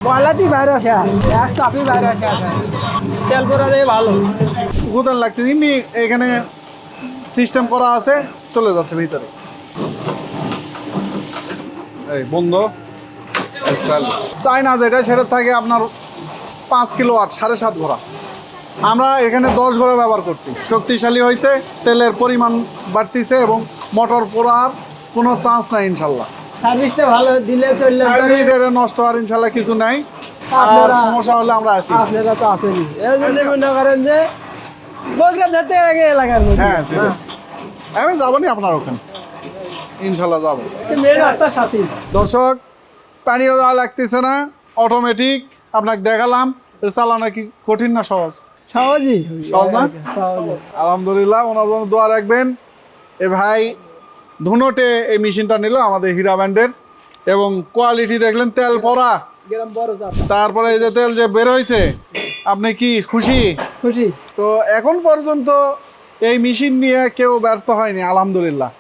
বলাতেই বাইরে আসে এক চাপি বাইরে আসে তেল পরা দিয়ে ভালো গুদান লাগতে এমনি এখানে সিস্টেম করা আছে, চলে যাচ্ছে ভিতরে। এই বন্ধ চাই না যেটা সেটা থাকে আপনার 5 কিলোওয়াট 7.5 ঘোড়া। আমরা এখানে 10 ঘোড়া ব্যবহার করছি, শক্তিশালী হয়েছে, তেলের পরিমাণ বাড়তিছে এবং মোটর পোড়ার কোনো চান্স নাই ইনশাল্লাহ। সার্ভিসটা ভালো দিলে চললে সার্ভিস এটা নষ্ট হওয়ার ইনশাল্লাহ কিছু নাই। আর আপনারা- সমস্যা হলে আমরা আছি। আপনারা তো আসেনি এর জন্য মনে করেন যে বগুড়া যেতে এর আগে এলাকার মধ্যে হ্যাঁ সেটা আমি যাবো নি আপনার ওখানে, ইনশাল্লাহ যাবো। মেন রাস্তার সাথে দর্শক, পানিও দেওয়া লাগতেছে না, অটোমেটিক। আপনাকে দেখালাম, এটা চালানো কি কঠিন না সহজ? সহজই সহজ না? সহজই আলহামদুলিল্লাহ, ওনার জন্য দোয়া রাখবেন। এ ভাই ধুনোটে এই মেশিনটা নিল আমাদের হীরা ব্র্যান্ডের, এবং কোয়ালিটি দেখলেন, তেল পড়া, গ্রাম বড় চাপ তারপরে এই যে তেল যে বের হয়েছে, আপনি কি খুশি? খুশি তো এখন পর্যন্ত এই মেশিন নিয়ে কেউ ব্যর্থ হয়নি আলহামদুলিল্লাহ।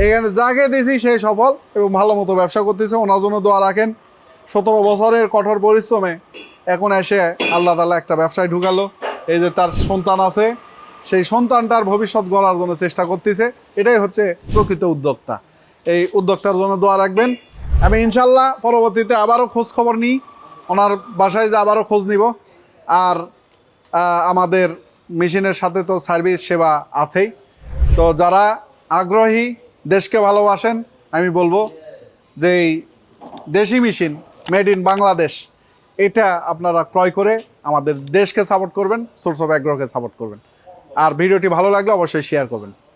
এখানে যাকে দিয়েছি সেই সফল এবং ভালো মতো ব্যবসা করতেছে। ওনার জন্য দোয়া রাখেন। 17 বছরের কঠোর পরিশ্রমে এখন এসে আল্লাহ তাআলা একটা ব্যবসায় ঢুকালো। এই যে তার সন্তান আছে, সেই সন্তানটার ভবিষ্যৎ গড়ার জন্য চেষ্টা করতেছে। এটাই হচ্ছে প্রকৃত উদ্যোক্তা। এই উদ্যোক্তার জন্য দোয়া রাখবেন। আমি ইনশাল্লাহ পরবর্তীতে আবারও খোঁজ খবর নিই, ওনার বাসায় যে আবারও খোঁজ নিব। আর আমাদের মেশিনের সাথে তো সার্ভিস সেবা আছেই। তো যারা আগ্রহী, দেশকে ভালোবাসেন, আমি বলবো যে এই দেশি মেশিন মেড ইন বাংলাদেশ, এটা আপনারা ক্রয় করে আমাদের দেশকে সাপোর্ট করবেন, সোর্স অফ অ্যাগ্রোকে সাপোর্ট করবেন। আর ভিডিওটি ভালো লাগলে অবশ্যই শেয়ার করবেন।